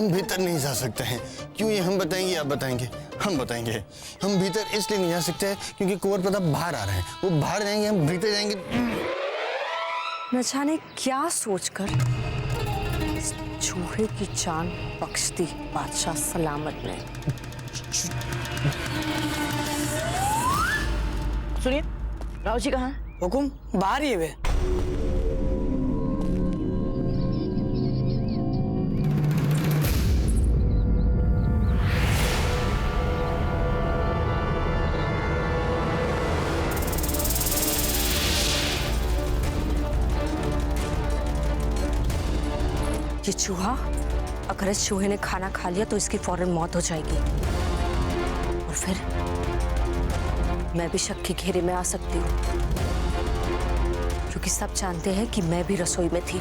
हम भीतर नहीं जा सकते हैं। क्यों, ये हम बताएंगे, आप बताएंगे? हम बताएंगे। हम भीतर इसलिए नहीं जा सकते हैं क्योंकि कुंवर प्रताप बाहर आ रहे हैं। वो बाहर जाएंगे, हम भीतर जाएंगे। न जाने क्या सोचकर इस चूहे की जान बख्श दी बादशाह सलामत ने। सुनिए, राव जी कहाँ हैं? हुकुम, बाहर ही है वे। ये चूहा, अगर इस चूहे ने खाना खा लिया तो इसकी फौरन मौत हो जाएगी और फिर मैं भी शक के घेरे में आ सकती हूँ, क्योंकि सब जानते हैं कि मैं भी रसोई में थी।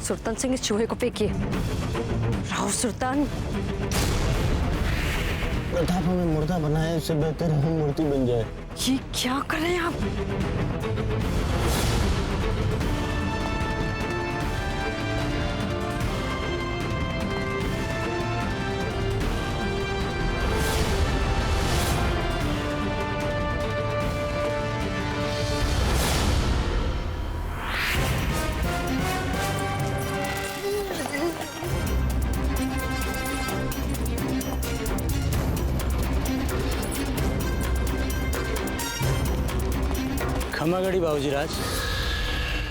सुल्तान सिंह इस चूहे को फेंकिए। राव सुल्तान। प्रताप हमें मुर्दा बनाए, इससे बेहतर हम मूर्ति बन जाए। ये क्या कर रहे हैं आप? खम्मागढ़ी बाबूजी राज,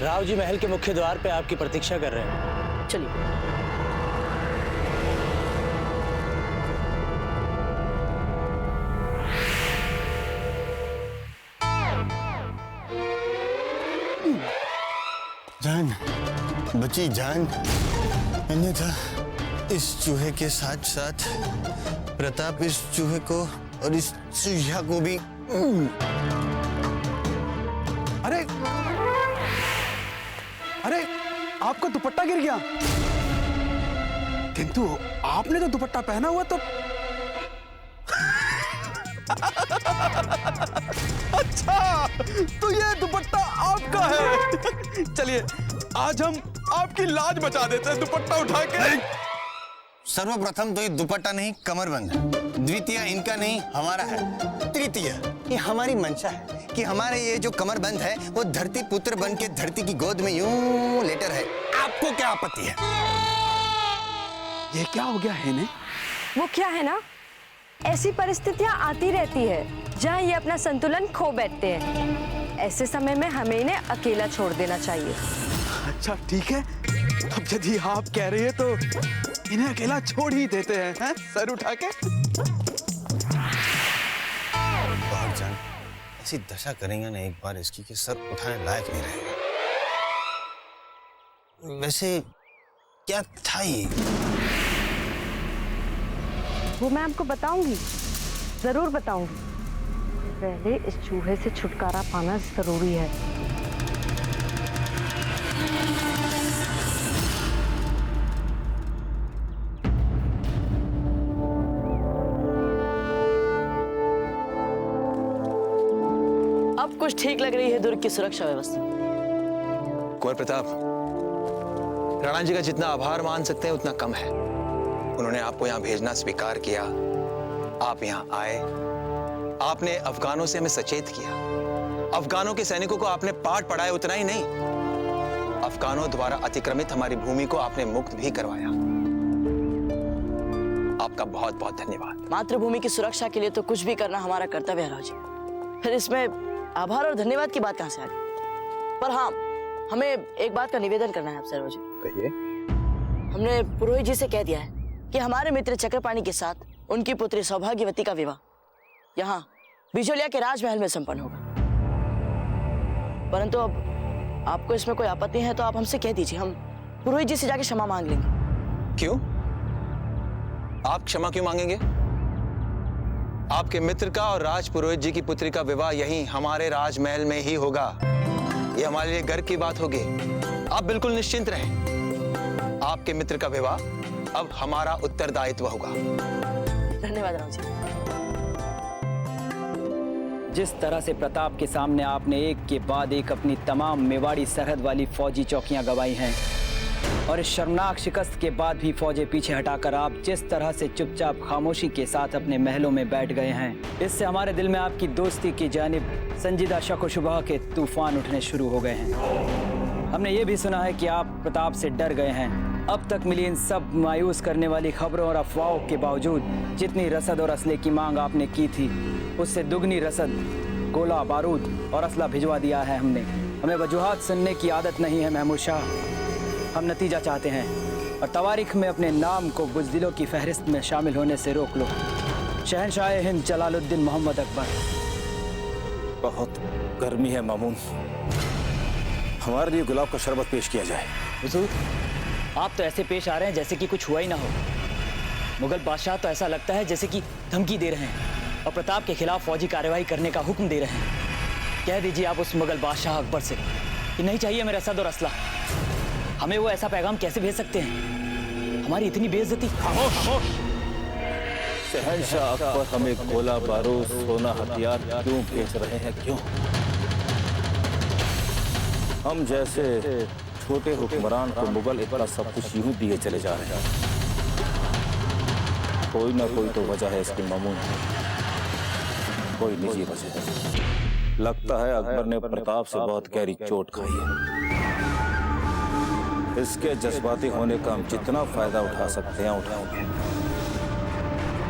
राव जी महल के मुख्य द्वार पे आपकी प्रतीक्षा कर रहे हैं। चलिए। जान, बची जान। अन्यथा इस चूहे के साथ साथ प्रताप इस चूहे को और इस चूहिया को भी। अरे अरे, आपका दुपट्टा गिर गया। किंतु आपने तो दुपट्टा पहना हुआ तो। अच्छा, तो ये दुपट्टा आपका है। चलिए, आज हम आपकी लाज बचा देते हैं दुपट्टा उठा के। सर्वप्रथम तो ये दुपट्टा नहीं, कमरबंद है। द्वितीय इनका नहीं, हमारा है। तृतीय ये हमारी मंशा है कि हमारे ये जो कमरबंद है वो धरती पुत्र बन के धरती की गोद में यूं लेटा रहे। आपको क्या आपत्ति है? ये क्या हो गया है ने? वो क्या है ना, ऐसी परिस्थितियां आती रहती है जहां ये अपना संतुलन खो बैठते हैं। ऐसे समय में हमें इन्हें अकेला छोड़ देना चाहिए। अच्छा ठीक है, अब यदि आप कह रही है तो इन्हें अकेला छोड़ ही देते हैं, सर उठा के। बाहर जान, ऐसी दशा करेंगे ना एक बार इसकी कि सर उठाने लायक नहीं रहेगा। वैसे क्या था ये? वो मैं आपको बताऊंगी, जरूर बताऊंगी। पहले इस चूहे से छुटकारा पाना जरूरी है। अब कुछ ठीक लग रही है दुर्ग की सुरक्षा व्यवस्था। कुंवर प्रताप, राणा जी का जितना आभार मान सकते हैं उतना कम है। उन्होंने आपको यहाँ भेजना स्वीकार किया, आप यहाँ आए, आपने अफगानों से हमें सचेत किया, अफगानों के सैनिकों को आपने पाठ पढ़ाया। उतना ही नहीं, अफगानों द्वारा अतिक्रमित हमारी भूमि को आपने मुक्त भी करवाया। आपका बहुत बहुत धन्यवाद। मातृभूमि की सुरक्षा के लिए तो कुछ भी करना हमारा कर्तव्य है राव जी। फिर इसमें आभार और धन्यवाद की बात कहां से आ गई? पर हाँ, हमें एक बात का निवेदन करना है आपसे राव जी। कहिए। हमने पुरोहित जी से कह दिया है कि हमारे मित्र चक्रपाणी के साथ उनकी पुत्री सौभाग्यवती का विवाह यहाँ बिजोलिया के राजमहल में संपन्न होगा। परंतु अब आपको इसमें कोई आपत्ति है तो आप हमसे कह दीजिए, हम पुरोहित जी से जाके क्षमा मांग लेंगे। क्यों? आप क्षमा क्यों मांगेंगे? आपके मित्र का और राज पुरोहित जी की पुत्री का विवाह यहीं हमारे राजमहल में ही होगा। ये हमारे लिए गर्व की बात होगी। आप बिल्कुल निश्चिंत रहें। आपके मित्र का विवाह अब हमारा उत्तरदायित्व होगा। धन्यवाद राव जी। जिस तरह से प्रताप के सामने आपने एक के बाद एक अपनी तमाम मेवाड़ी सरहद वाली फौजी चौकियां गंवाई हैं और इस शर्मनाक शिकस्त के बाद भी फौजें पीछे हटाकर आप जिस तरह से चुपचाप खामोशी के साथ अपने महलों में बैठ गए हैं, इससे हमारे दिल में आपकी दोस्ती की जानिब संजीदा शक व शुबह के तूफान उठने शुरू हो गए हैं। हमने ये भी सुना है कि आप प्रताप से डर गए हैं। अब तक मिली इन सब मायूस करने वाली खबरों और अफवाहों के बावजूद जितनी रसद और असले की मांग आपने की थी, उससे दुगनी रसद, गोला बारूद और असला भिजवा दिया है हमने। हमें वजूहात सुनने की आदत नहीं है महमूद शाह, हम नतीजा चाहते हैं और तवारीख में अपने नाम को बुज़दिलों की फहरिस्त में शामिल होने से रोक लो। शहनशाह हिंद जलालुद्दीन मोहम्मद अकबर। बहुत गर्मी है मामून, हमारे लिए गुलाब का शरबत पेश किया जाए। हुजूर, आप तो ऐसे पेश आ रहे हैं जैसे कि कुछ हुआ ही ना हो। मुगल बादशाह तो ऐसा लगता है जैसे कि धमकी दे रहे हैं और प्रताप के खिलाफ फौजी कार्रवाई करने का हुक्म दे रहे हैं। कह दीजिए आप उस मुगल बादशाह अकबर से कि नहीं चाहिए मेरा रसद और असला। हमें वो ऐसा पैगाम कैसे भेज सकते हैं? हमारी इतनी बेइज्जती। शहनशाह अकबर हमें गोला बारूद, सोना, हथियार क्यों भेज रहे हैं? क्यों? हम जैसे छोटे हुक्मरान को मुगल इतना सब कुछ यूं दिए चले जा रहे हैं। कोई ना कोई तो वजह है इसकी मामून, कोई निजी वजह। लगता है अकबर ने प्रताप से बहुत गहरी चोट खाई है। इसके जज्बाती होने का हम जितना फायदा उठा सकते हैं उठाएंगे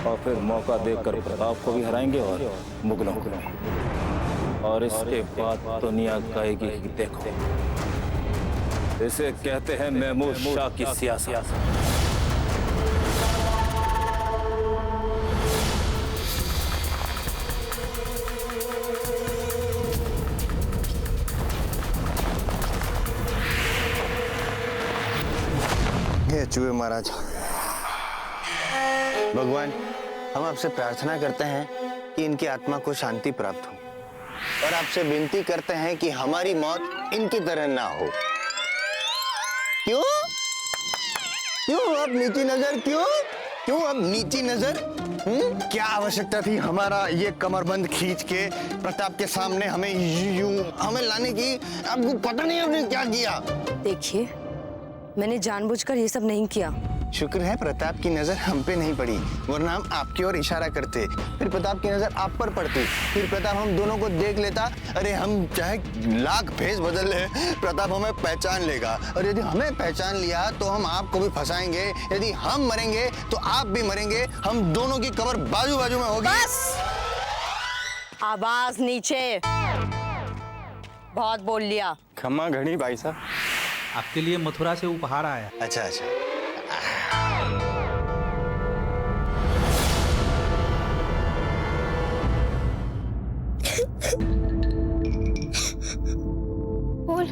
और फिर मौका देकर प्रताप को भी हराएंगे और मुगलों को। और इसके बाद दुनिया कहेगी कि देखो, इसे कहते हैं महमूद शाह की सियासत। हे चूहे महाराज, भगवान हम आपसे प्रार्थना करते हैं कि इनकी आत्मा को शांति प्राप्त हो और आपसे विनती करते हैं कि हमारी मौत इनकी तरह ना हो। क्यों क्यों अब नीची नजर? क्यों अब नीची नजर? क्या आवश्यकता थी हमारा ये कमरबंद खींच के प्रताप के सामने हमें यूं हमें लाने की? आपको पता नहीं आपने क्या किया? देखिए, मैंने जानबूझकर ये सब नहीं किया। शुक्र है प्रताप की नजर हम पे नहीं पड़ी, वरना हम आपकी ओर इशारा करते, फिर प्रताप की नजर आप पर पड़ती, फिर प्रताप हम दोनों को देख लेता। अरे हम चाहे लाख भेष बदल ले, प्रताप हमें पहचान लेगा और यदि हमें पहचान लिया तो हम आपको भी फंसाएंगे। यदि हम मरेंगे तो आप भी मरेंगे, हम दोनों की कब्र बाजू बाजू में होगी। बस, आवाज नीचे। बहुत बोल लिया। क्षमा घड़ी भाई साहब। आपके लिए मथुरा से उपहार आया। अच्छा अच्छा। बोल,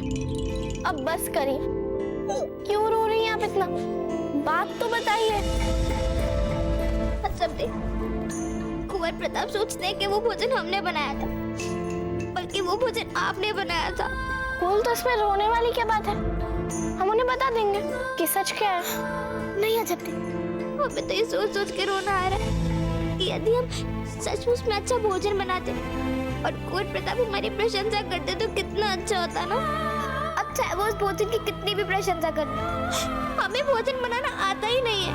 अब बस करिए। क्यों रो रही हैं आप इतना? बात तो बताइए। सब देख, कुंवर प्रताप सोचते हैं कि वो भोजन हमने बनाया था, बल्कि वो भोजन आपने बनाया था। बोल, तो इसमें रोने वाली क्या बात है? हम उन्हें बता देंगे कि सच क्या है। नहीं अजब देख, हमें तो ये सोच सोच के रोना आ रहा है कि यदि हम सचमुच में अच्छा भोजन बनाते और कुंवर प्रताप हमारी प्रशंसा करते तो कितना अच्छा होता ना। अच्छा है वो उस भोजन की कितनी भी प्रशंसा कर, हमें भोजन बनाना आता ही नहीं है।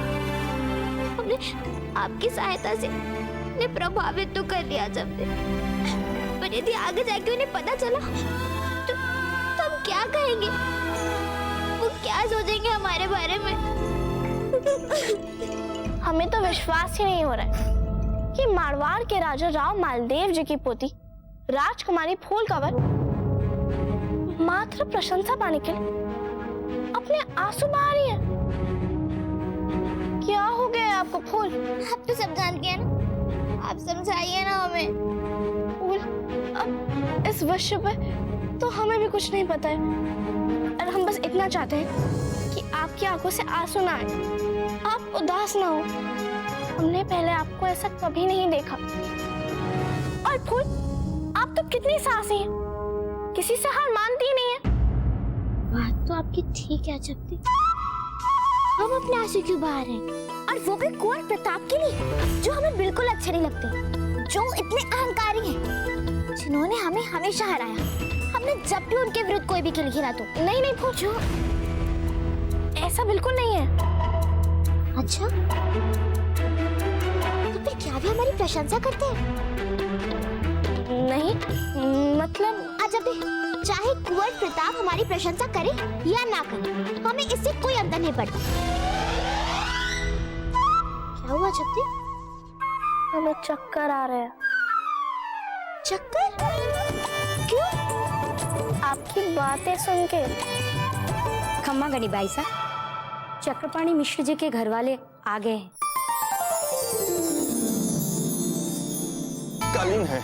हमने आपकी सहायता से उन्हें प्रभावित तो कर लिया सबने, पर यदि आगे जाके उन्हें पता चला तो हम क्या कहेंगे? वो क्या सोचेंगे हमारे बारे में? हमें तो विश्वास ही नहीं हो रहा है कि मारवाड़ के राजा राव मालदेव जी की पोती राजकुमारी फूलकवर मात्र प्रशंसा पाने के लिए अपने आंसू बहा रही है। क्या हो गया आपको फूल? आप तो सब जानते हैं ना, आप समझाइए ना हमें। फूल, अब इस विषय पे तो हमें भी कुछ नहीं पता है और हम बस इतना चाहते हैं कि आपकी आंखों से आंसू ना आए, आप उदास ना हो। हमने पहले आपको ऐसा कभी नहीं देखा। और फूल, आप तो कितनी साहसी हैं, किसी से हार मानती ही नहीं है। बात तो आपकी ठीक है जब्दी। हम अपने आंसू क्यों बहा रहे हैं? और वो भी कुंवर प्रताप के लिए, जो हमें बिल्कुल अच्छे नहीं लगते, जो इतने अहंकारी हैं, जिन्होंने हमें हमेशा हराया। हमने जब भी उनके विरुद्ध कोई भी खेल खेला तो नहीं नहीं फूल, जो ऐसा बिल्कुल नहीं है। अच्छा, तो फिर क्या भी हमारी प्रशंसा करते हैं? नहीं, मतलब जब भी चाहे कुंवर प्रताप हमारी प्रशंसा करे या ना करे, हमें इससे कोई अंतर नहीं पड़ता। क्या हुआ जब्दी? हमें चक्कर आ रहे हैं। चक्कर? क्यों? आपकी बातें सुन के। खम्मा गणी बाई साहब, चक्रपाणी मिश्र जी के घर वाले आ गए हैं। कालीन है,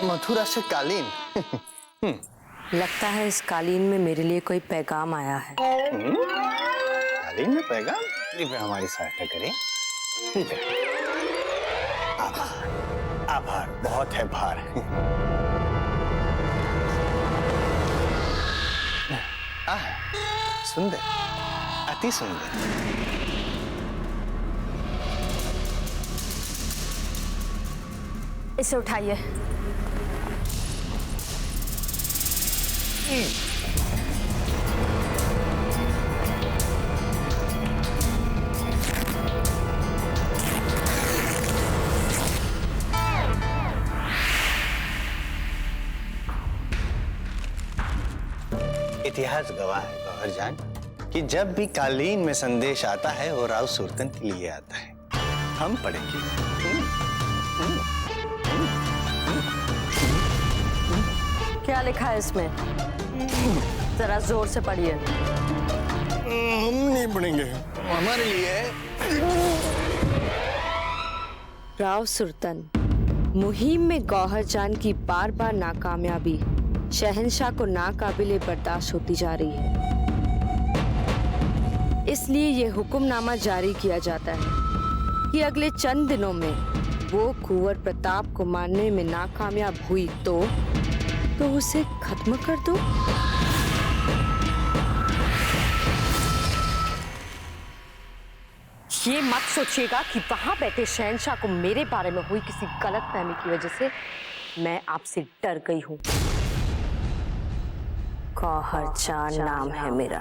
मथुरा से कालीन। लगता है इस कालीन में मेरे लिए कोई पैगाम आया है। कालीन में पैगाम? कृपया हमारी सहायता करें। आभार, आभार, बहुत है भार। सुंदर, अति सुंदर। इसे उठाइए। इतिहास गवाह है गौहरजान कि जब भी कालीन में संदेश आता है वो राव सुरतन के लिए आता है। हम पढ़ेंगे। क्या लिखा है इसमें? जरा जोर से पढ़िए। हम नहीं पढ़ेंगे, हमारे लिए। राव सुरतन, मुहिम में गौहरजान की बार बार नाकामयाबी शहंशाह को नाकाबिले बर्दाश्त होती जा रही है। इसलिए ये हुक्मनामा जारी किया जाता है कि अगले चंद दिनों में वो कुंवर प्रताप को मारने में नाकामयाब हुई तो उसे खत्म कर दो। ये मत सोचिएगा कि वहां बैठे शहंशाह को मेरे बारे में हुई किसी गलतफहमी की वजह से मैं आपसे डर गई हूं। गौहरजान नाम है मेरा।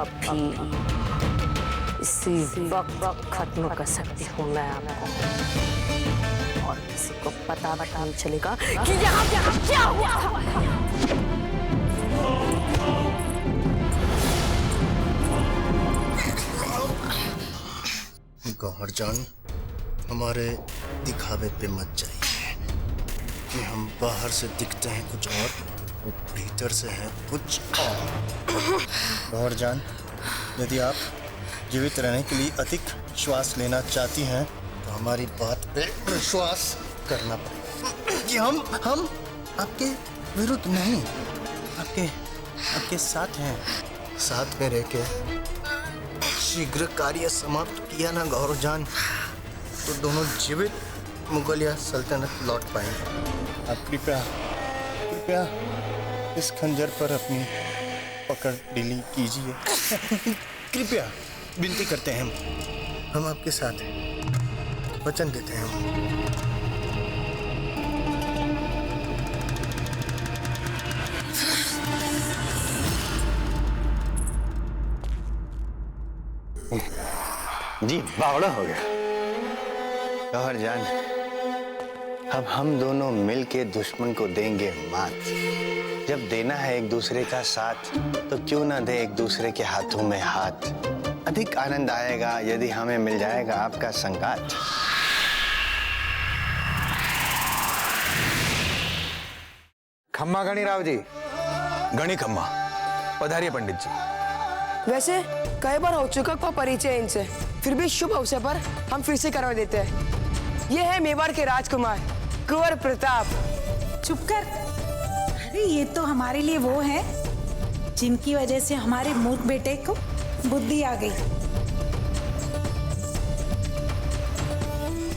अभी इसी वक्त खत्म कर सकती हूँ मैं आपको, और किसी को पता नहीं चलेगा कि यहाँ क्या हुआ। गौहरजान, हमारे दिखावे पे मत जाइए कि हम बाहर से दिखते हैं कुछ और, भीतर से है कुछ और। गौहरजान, यदि आप जीवित रहने के लिए अधिक श्वास लेना चाहती हैं तो हमारी बात पे विश्वास करना पड़ेगा कि हम आपके विरुद्ध नहीं, आपके साथ हैं। साथ में रह के शीघ्र कार्य समाप्त किया ना गौहरजान, तो दोनों जीवित मुगलिया सल्तनत लौट पाएंगे। आप कृपया इस खंजर पर अपनी पकड़ ढीली कीजिए। कृपया विनती करते हैं, हम आपके साथ हैं, वचन देते हैं हम। जी, बावड़ा हो गया। गौहरजान, अब हम दोनों मिलके दुश्मन को देंगे मात। जब देना है एक दूसरे का साथ तो क्यों ना दे एक दूसरे के हाथों में हाथ। अधिक आनंद आएगा यदि हमें मिल जाएगा आपका संगात। खम्मा गणी राव जी। गणी खम्मा, पधारिए पंडित जी। वैसे कई बार हो चुका का परिचय इनसे, फिर भी शुभ अवसर पर हम फिर से करवा देते हैं। ये है मेवाड़ के राजकुमार कुंवर प्रताप। चुप कर। अरे ये तो हमारे लिए वो है जिनकी वजह से हमारे मूर्ख बेटे को बुद्धि आ गई।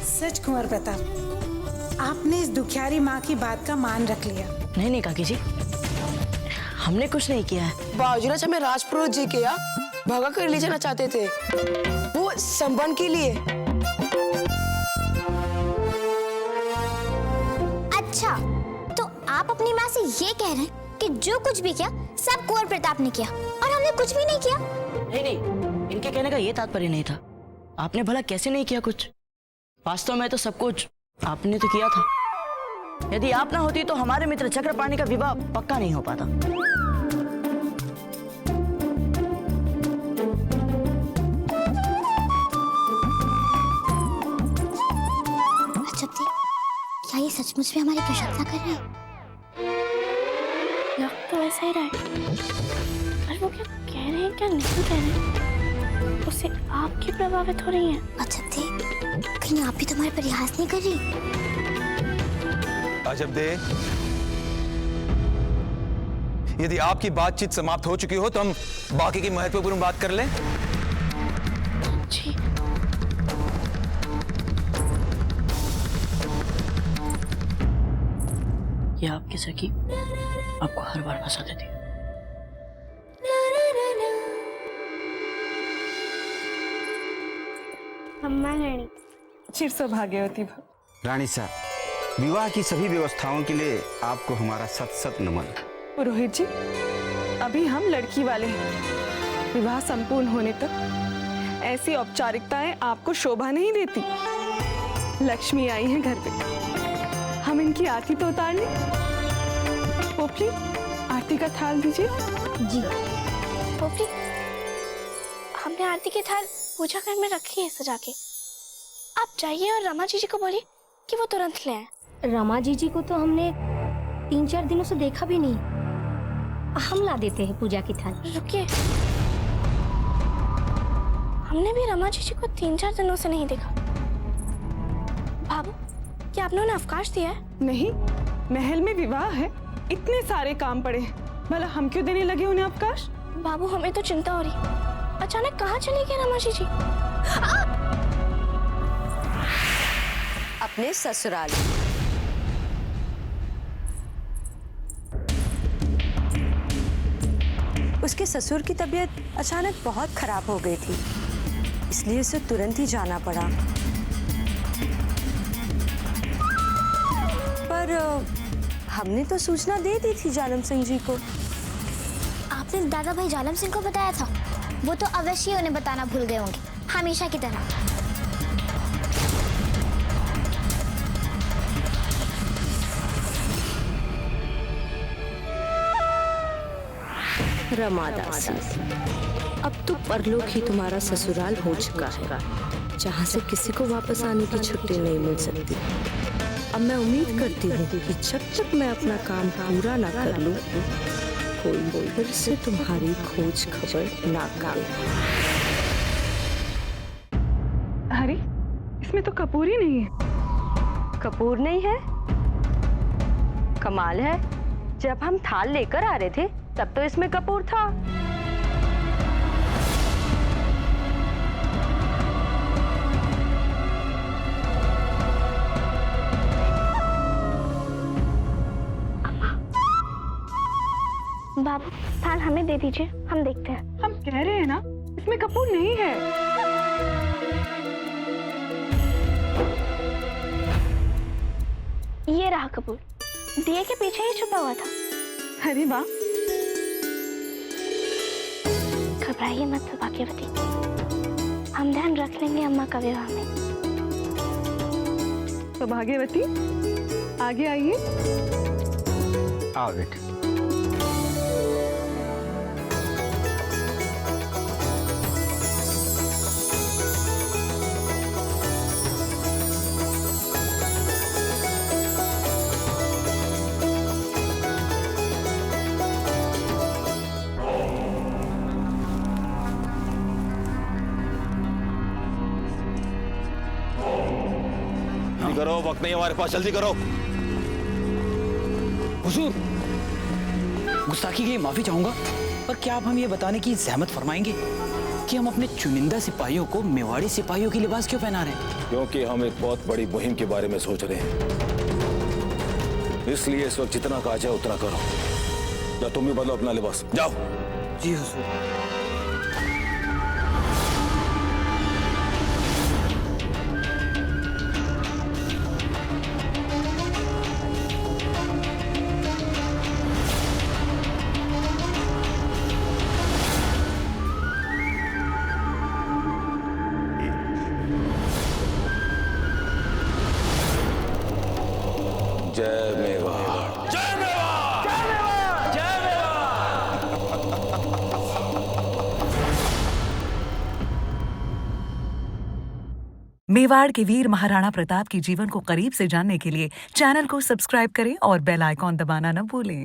सच कुंवर प्रताप, आपने इस दुखियारी माँ की बात का मान रख लिया। नहीं नहीं काकी जी, हमने कुछ नहीं किया है। बाजूराज हमें राजपुरोहित जी के यहाँ भगा कर ले जाना चाहते थे, वो संबंध के लिए। अच्छा, तो आप अपनी माँ से ये कह रहे हैं कि जो कुछ भी किया सब कुंवर प्रताप ने किया और हमने कुछ भी नहीं किया? नहीं नहीं, इनके कहने का ये तात्पर्य नहीं था। आपने भला कैसे नहीं किया कुछ? वास्तव में तो सब कुछ आपने तो किया था। यदि आप ना होती तो हमारे मित्र चक्रपाणी का विवाह पक्का नहीं हो पाता। अच्छा, क्या ये सचमुच में हमारी प्रशंसा कर रहे हैं? लग तो ऐसा ही रहा है, पर वो क्या कह रहे हैं क्या नहीं कह रहे हैं, उससे आप क्यों प्रभावित हो रही हैं? अच्छा, कहीं आप भी तुम्हारे प्रयास नहीं कर रही? अजब दे, यदि आपकी बातचीत समाप्त हो चुकी हो तो हम बाकी की महत्वपूर्ण बात कर लें। जी। ये आपकी सखी आपको हर बार फंसा देती है। अम्मा रानी, चिर सौभाग्यवती भव। रानी साहब, विवाह की सभी व्यवस्थाओं के लिए आपको हमारा सत सत नमन। पुरोहित जी, अभी हम लड़की वाले हैं। विवाह संपूर्ण होने तक ऐसी औपचारिकताएं आपको शोभा नहीं देती। लक्ष्मी आई हैं घर पे, हम इनकी आरती तो उतार लें। पोपली, आरती का थाल दीजिए। जी। पोपली, हमने आरती के थाल पूजा घर में रखी है सजा के। आप जाइए और रमा जी को बोलिए कि वो तुरंत ले आए। रमा जी को तो हमने 3-4 दिनों से देखा भी नहीं। हम ला देते हैं पूजा की थाल। रुकिए, हमने भी रमा जी को 3-4 दिनों से नहीं देखा। बाबू, क्या आपने उन्हें अवकाश दिया है? नहीं, महल में विवाह है, इतने सारे काम पड़े हैं, भला हम क्यों देने लगे उन्हें अवकाश? बाबू, हमें तो चिंता हो रही। अचानक कहाँ चली गई रमा जी? अपने ससुराल। उसके ससुर की तबीयत अचानक बहुत खराब हो गई थी, इसलिए उसे तुरंत ही जाना पड़ा। पर हमने तो सूचना दे दी थी जालम सिंह जी को। आपने दादा भाई जालम सिंह को बताया था? वो तो अवश्य उन्हें बताना भूल गए होंगे, हमेशा की तरह। रमादासी, अब तो परलोक ही तुम्हारा ससुराल हो चुका है, जहाँ से किसी को वापस आने की छुट्टी नहीं मिल सकती। अब मैं उम्मीद करती हूँ कि जब तक मैं अपना काम पूरा ना कर लूँ, कोई फिर से तुम्हारी खोज खबर ना करे। अरे, इसमें तो कपूर ही नहीं है। कपूर नहीं है? कमाल है, जब हम थाल लेकर आ रहे थे तब तो इसमें कपूर था। बाबू, थाल हमें दे दीजिए, हम देखते हैं। हम कह रहे हैं ना, इसमें कपूर नहीं है। ये रहा कपूर, दिए के पीछे ही छुपा हुआ था। अरे वाह। घबराइए मत सौभाग्यवती, हम ध्यान रख लेंगे अम्मा का विवाह में। सौभाग्यवती, आगे आइए। आओ बेटे। करो, वक्त नहीं हमारे पास, जल्दी करो। हुजूर, गुस्ताखी के लिए माफी चाहूंगा, पर क्या आप हमें ये बताने की जहमत फरमाएंगे कि हम अपने चुनिंदा सिपाहियों को मेवाड़ी सिपाहियों की लिबास क्यों पहना रहे हैं? क्योंकि हम एक बहुत बड़ी मुहिम के बारे में सोच रहे हैं, इसलिए इस वक्त जितना कहा जाए उतना करो। या तुम भी बदलो अपना लिबास, जाओ। जी हुजूर। जय मेवाड़। जय मेवाड़। जय मेवाड़। जय मेवाड़। मेवाड़ के वीर महाराणा प्रताप के जीवन को करीब से जानने के लिए चैनल को सब्सक्राइब करें और बेल आइकॉन दबाना न भूलें।